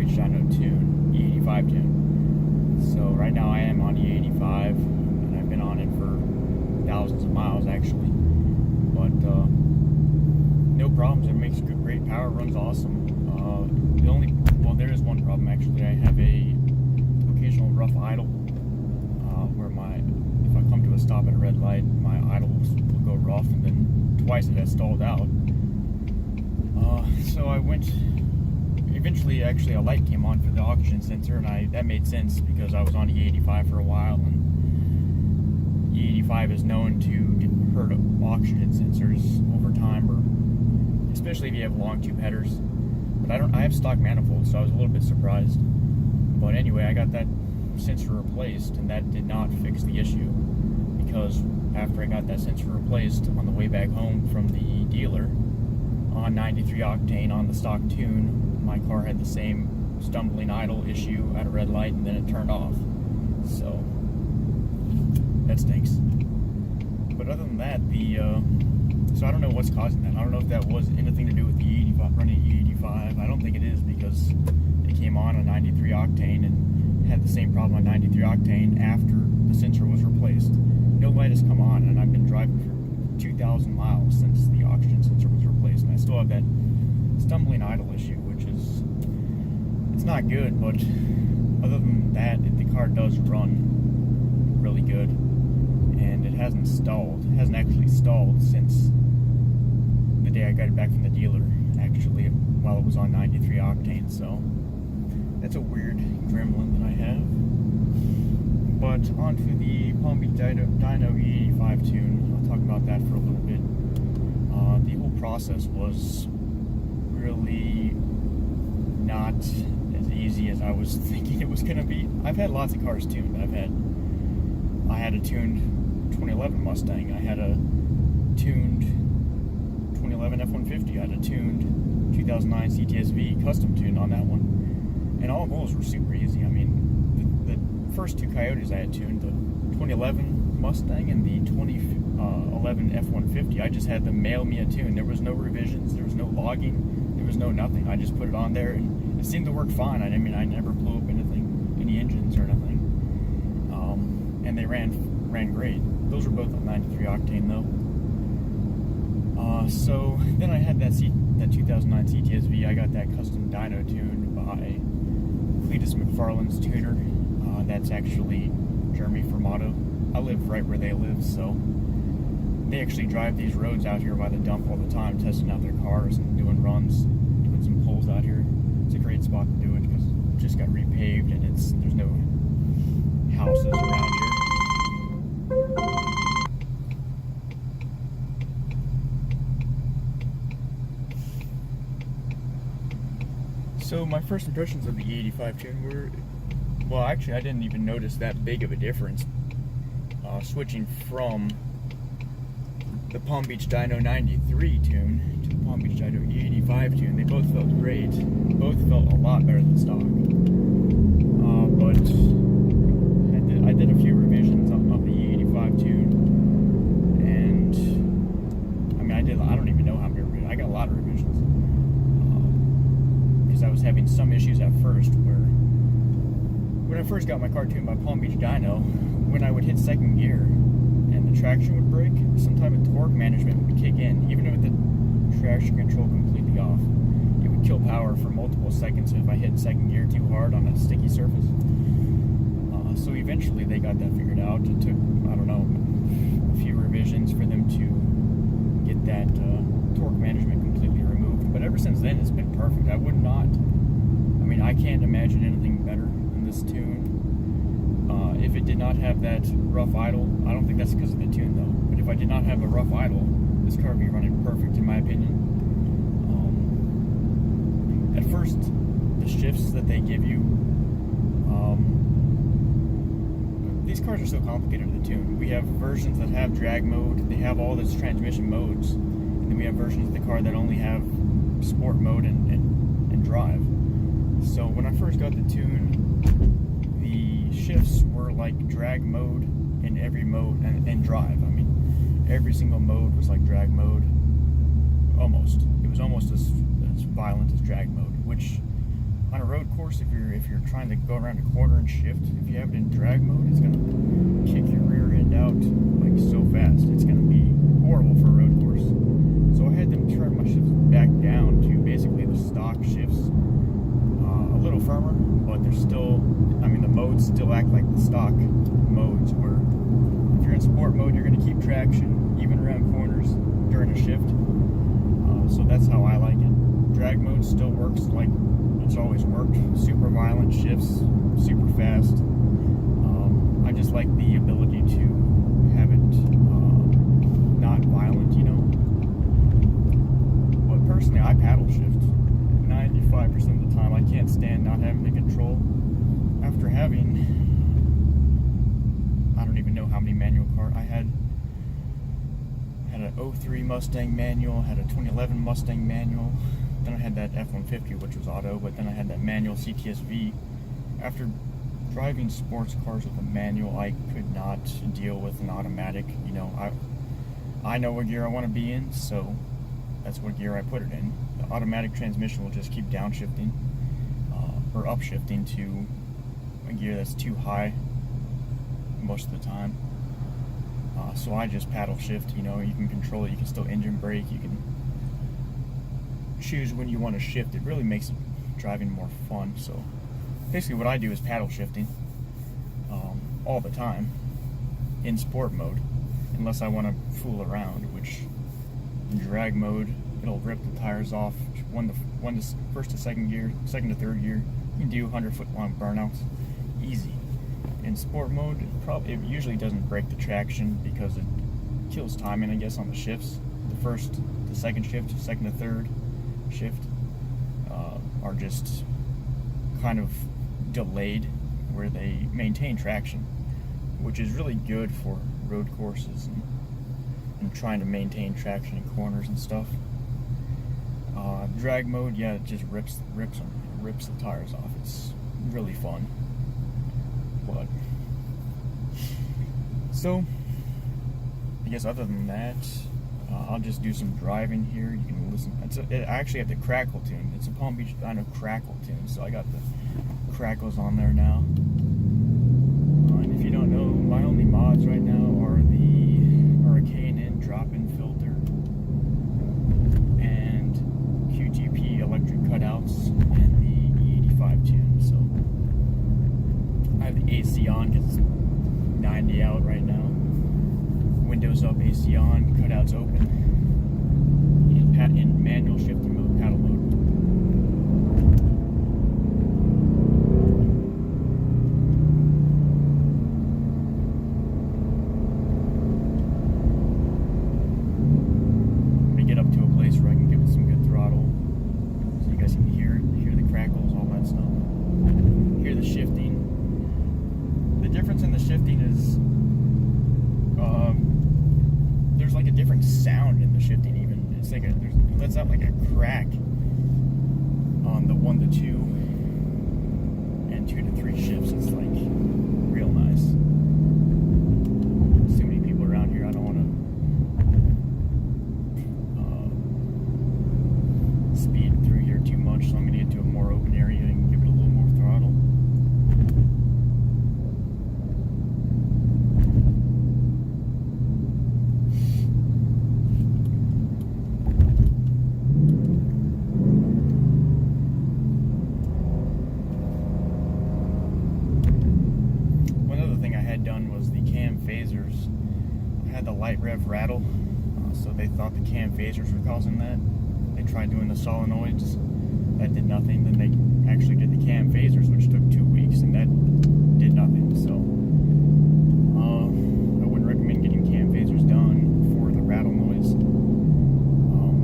Beach Dyno tune, E85 tune. So right now I am on E85, and I've been on it for thousands of miles actually. But no problems. It makes great power, runs awesome. There is one problem actually. I have a occasional rough idle where if I come to a stop at a red light, my idle will go rough, and then twice it has stalled out. So I went. Eventually, actually, a light came on for the oxygen sensor, and that made sense because I was on E85 for a while, and E85 is known to hurt oxygen sensors over time, or especially if you have long tube headers. But I have stock manifolds, so I was a little bit surprised. But anyway, I got that sensor replaced, and that did not fix the issue, because after I got that sensor replaced on the way back home from the dealer on 93 octane on the stock tune, my car had the same stumbling idle issue at a red light, and then it turned off. So that stinks. But other than that, so I don't know what's causing that. I don't know if that was anything to do with the E85, running E85. I don't think it is, because it came on 93 octane and had the same problem on 93 octane after the sensor was replaced. No light has come on, and I've been driving for 2,000 miles since the oxygen sensor was replaced, and I still have that stumbling idle issue, which is, it's not good. But other than that, the car does run really good, and it hasn't actually stalled since the day I got it back from the dealer, actually, while it was on 93 octane. So that's a weird gremlin that I have. But onto the Palm Beach Dyno E85 tune, I'll talk about that for a little bit. The whole process was really not as easy as I was thinking it was going to be. I've had lots of cars tuned. I had a tuned 2011 Mustang. I had a tuned 2011 F-150. I had a tuned 2009 CTSV custom tuned on that one. And all of those were super easy. I mean, the first two Coyotes I had tuned, the 2011 Mustang and the 2011 F-150, I just had them mail me a tune. There was no revisions, there was no logging, there was no nothing. I just put it on there, and it seemed to work fine. I mean, I never blew up any engines or nothing. And they ran great. Those were both on 93 octane though. So then I had that 2009 CTSV. I got that custom dyno tuned by Cletus McFarland's tuner. That's actually Jeremy Formato. I live right where they live, so they actually drive these roads out here by the dump all the time, testing out their cars and doing runs, doing some pulls out here. It's a great spot to do it because it just got repaved, and there's no houses around here. So my first impressions of the E85 tune were, well, actually I didn't even notice that big of a difference switching from the Palm Beach Dyno 93 tune to the Palm Beach Dyno E85 tune. They both felt great. Both felt a lot better than stock. But I did a few revisions of the E85 tune, and I mean I don't even know how many revisions. I got a lot of revisions. Because I was having some issues at first where when I first got my car tuned by Palm Beach Dyno, when I would hit second gear and the traction would break, some type of torque management would kick in. Even with the traction control completely off, it would kill power for multiple seconds if I hit second gear too hard on a sticky surface. So eventually they got that figured out. It took, I don't know, a few revisions for them to get that torque management completely removed. But ever since then, it's been perfect. I mean, I can't imagine anything better than this tune. If it did not have that rough idle, I don't think that's because of the tune though, but if I did not have a rough idle, this car would be running perfect in my opinion. At first, the shifts that they give you, these cars are so complicated to tune. We have versions that have drag mode, they have all those transmission modes, and then we have versions of the car that only have sport mode and drive. So when I first got the tune, the shifts were like drag mode in every mode and drive. I mean, every single mode was like drag mode. Almost. It was almost as violent as drag mode, which on a road course, if you're trying to go around a corner and shift, if you have it in drag mode, it's gonna kick your rear end out like so fast. It's gonna be horrible for a road course. So I had them turn my shifts back down to basically the stock shifts, a little firmer, but they're still, I mean, the modes still act like the stock modes, where if you're in sport mode, you're gonna keep traction even around corners during a shift. So that's how I like it. Drag mode still works like it's always worked. Super violent shifts, super fast. I just like the ability to have it not violent, you know. But personally, I paddle shift 95% of the time. I can't stand not having the control. After having, I don't even know how many manual cars I had. An 03 Mustang manual, had a 2011 Mustang manual, then I had that F-150, which was auto, but then I had that manual CTS-V. After driving sports cars with a manual, I could not deal with an automatic. You know, I know what gear I want to be in, so that's what gear I put it in. The automatic transmission will just keep downshifting or upshifting to a gear that's too high most of the time. So I just paddle shift, you know. You can control it, you can still engine brake, you can choose when you want to shift. It really makes driving more fun. So basically what I do is paddle shifting all the time in sport mode, unless I want to fool around, which in drag mode, it'll rip the tires off first to second gear, second to third gear. You can do 100-foot long burnouts easy. In sport mode, it usually doesn't break the traction because it kills timing, I guess, on the shifts. The first to second shift, second to third shift are just kind of delayed, where they maintain traction, which is really good for road courses and trying to maintain traction in corners and stuff. Drag mode, yeah, it just rips the tires off. It's really fun. But so I guess other than that, I'll just do some driving here. You can listen. I actually have the crackle tune. It's a Palm Beach crackle tune, so I got the crackles on there now. And if you don't know, my only mods right now are the K&N drop-in filter and QTP electric cutouts and the e85 tune. So I have the AC on because it's 90 out right now. Windows up, AC on, cutouts open. In manual shifting mode, paddle mode. Let me get up to a place where I can give it some good throttle, so you guys can hear the crackles, all that stuff. Hear the shifting. The difference in the shifting is there's like a different sound in the shifting. Even it's like it lets out like a crack on the 1 to 2 and 2 to 3 shifts. It's like real nice. There's too many people around here. I don't want to speed through here too much, so I'm gonna get to a more open area and give it a little more throttle. Light rev rattle, so they thought the cam phasers were causing that. They tried doing the solenoids, that did nothing. Then they actually did the cam phasers, which took 2 weeks, and that did nothing. So I wouldn't recommend getting cam phasers done for the rattle noise.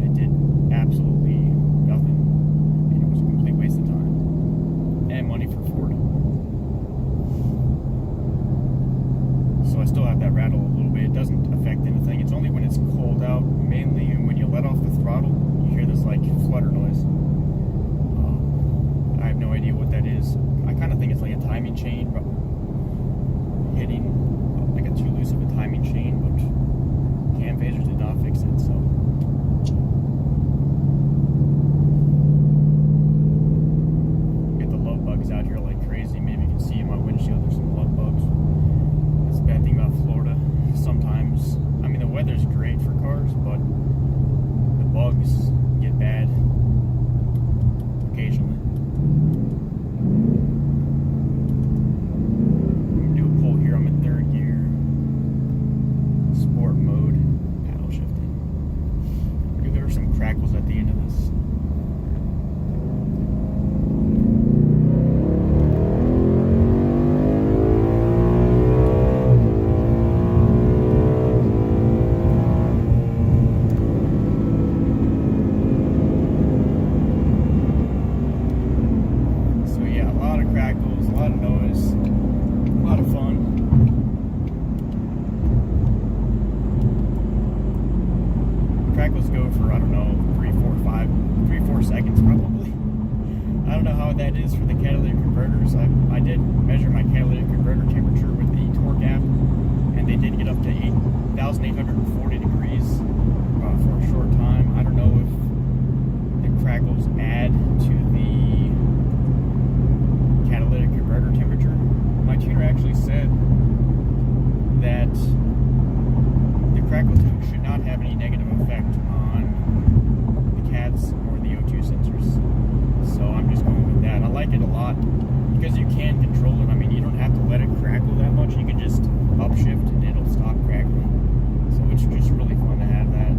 It did absolutely nothing, and it was a complete waste of time and money for Ford. So I still have that rattle a little bit. It doesn't affect anything. It's only when it's cold out, mainly, and when you let off the throttle, you hear this like flutter noise. I have no idea what that is. I kind of think it's like a timing chain hitting, like a too loose of a timing chain, but cam phasers did not fix it. So lot of crackles, a lot of noise, a lot of fun. Crackles go for, I don't know, 3-4 seconds probably. I don't know how that is for the catalytic converters. I did measure my catalytic converter temperature with the torque app, and they did get up to 8,840 degrees for a short time. I don't know if the crackles add to the catalytic converter temperature. My tuner actually said that the crackle tube should not have any negative effect on the cats or the O2 sensors. So I'm just going with that. I like it a lot because you can control it. I mean, you don't have to let it crackle that much. You can just upshift and it'll stop crackling. So it's just really fun to have that.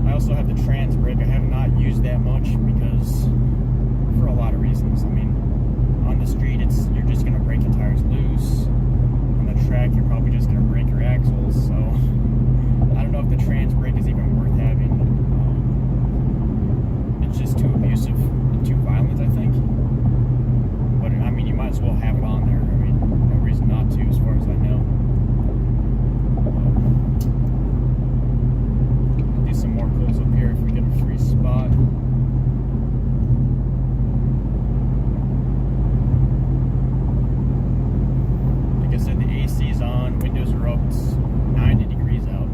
I also have the trans brake. I have not used that much because for a lot of reasons. I mean, on the street, you're just going to break the tires loose. On the track, you're probably just going to break your axles. So I don't know if the trans brake is even worth having. It's just too abusive and too violent, I think. But I mean, you might as well have it on there. I mean, no reason not to, as far as I know. I'll do some more pulls up here if we get a free spot. Like I said, the AC's on, windows are up, it's 90 degrees out.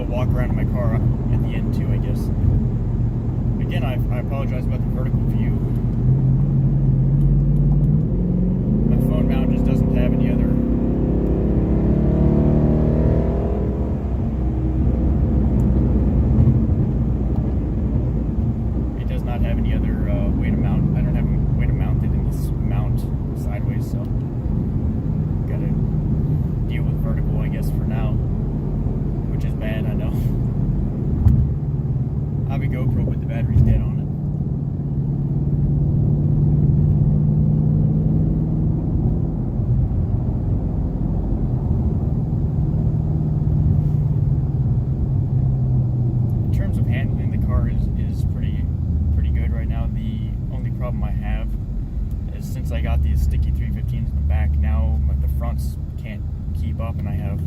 Walk around in my car at the end too, I guess. Again, I apologize about the vertical view. My phone mount just doesn't have any other way to mount. I don't have a way to mount it in this mount sideways, so gotta deal with vertical, I guess, for now. Which is bad, I know. I have a GoPro, but the battery's dead on it. In terms of handling, the car is pretty good right now. The only problem I have is since I got these sticky 315s in the back, now the fronts can't keep up, and I have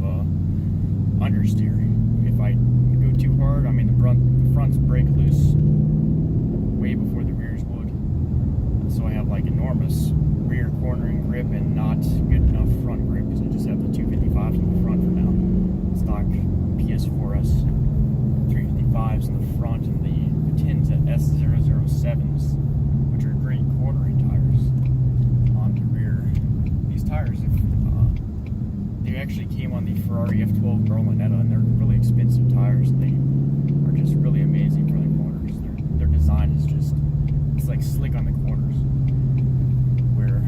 understeer. If I go too hard, I mean the fronts break loose way before the rears would. So I have like enormous rear cornering grip and not good enough front grip because I just have the 255s in the front for now. Stock PS4S 355s in the front and the tins at S007s, which are great cornering tires on the rear. These tires, they actually came on the Ferrari F12 Berlinetta, and they're really expensive tires. They are just really amazing for the corners. Their design is just, it's like slick on the corners, where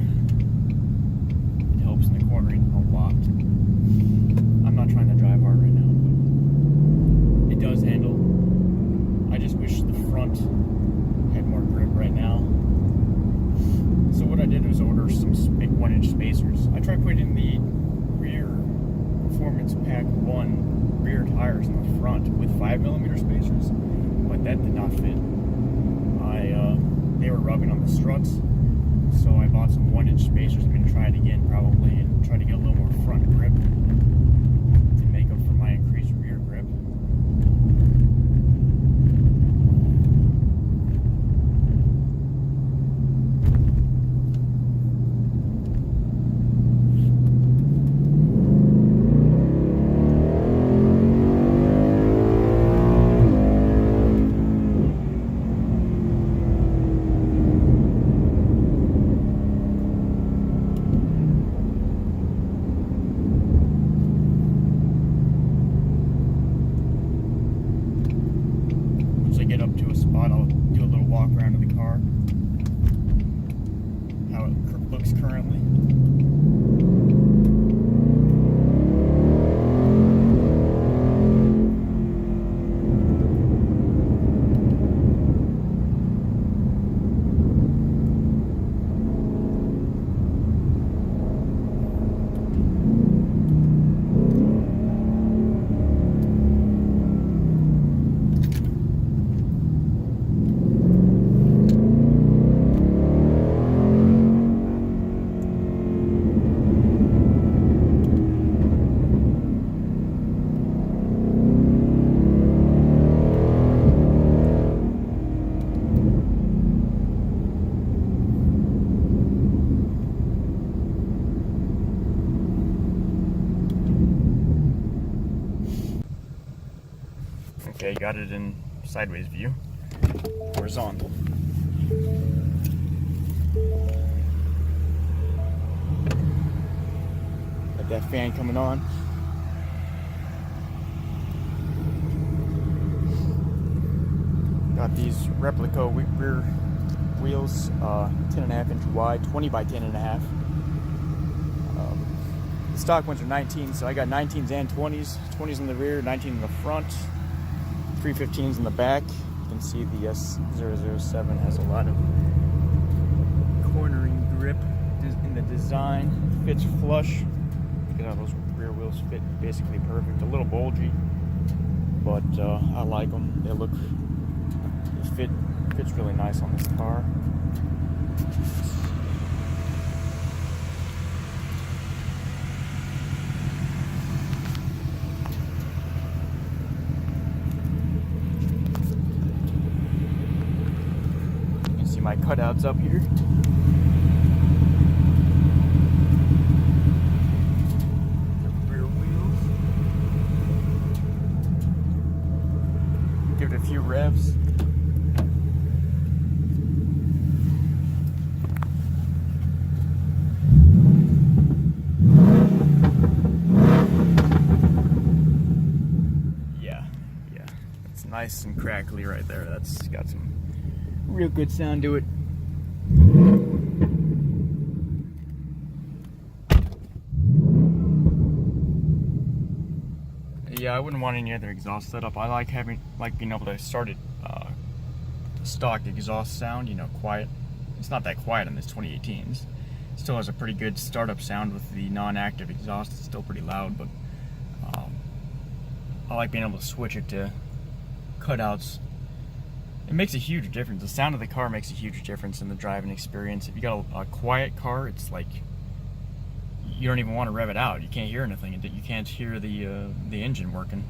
it helps in the cornering a lot. I'm not trying to drive hard right now, but it does handle. I just wish the front had more grip right now. So what I did was order some big 1-inch spacers. I tried putting the rear Performance Pack 1 rear tires in the front with 5mm spacers, but that did not fit. They were rubbing on the struts, so I bought some 1-inch spacers. I'm going to try it again probably and try to get a little more front grip to make up for my increased rear grip. Get up to a spot, I'll do a little walk around of the car, how it looks currently. got it in sideways view, horizontal. Got that fan coming on. Got these replica rear wheels, 10.5 inch wide, 20 by 10.5. The stock ones are 19, so I got 19s and 20s. 20s in the rear, 19 in the front, 315s in the back. You can see the S007 has a lot of cornering grip in the design. Fits flush. Look at how those rear wheels fit basically perfect. A little bulgy, but I like them. They look, fits really nice on this car. You can see my cutouts up here. The rear wheels. Give it a few revs. Nice and crackly right there. That's got some real good sound to it. Yeah, I wouldn't want any other exhaust setup. I like being able to start it stock exhaust sound, you know, quiet. It's not that quiet on this 2018s. It still has a pretty good startup sound with the non-active exhaust. It's still pretty loud, but I like being able to switch it to cutouts. It makes a huge difference. The sound of the car makes a huge difference in the driving experience. If you got a quiet car, it's like you don't even want to rev it out. You can't hear anything. You can't hear the engine working.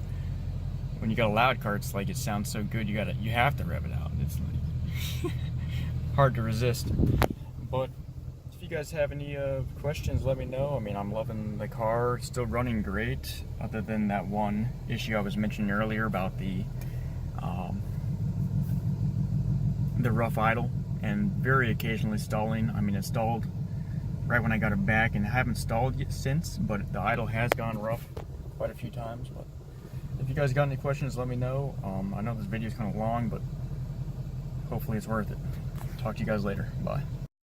When you got a loud car, it's like it sounds so good. You have to rev it out. It's like hard to resist. But if you guys have any questions, let me know. I mean, I'm loving the car. It's still running great, other than that one issue I was mentioning earlier about the rough idle and very occasionally stalling. I mean, it stalled right when I got it back, and I haven't stalled yet since, but the idle has gone rough quite a few times. But if you guys got any questions, let me know. I know this video is kind of long, but hopefully it's worth it. Talk to you guys later. Bye.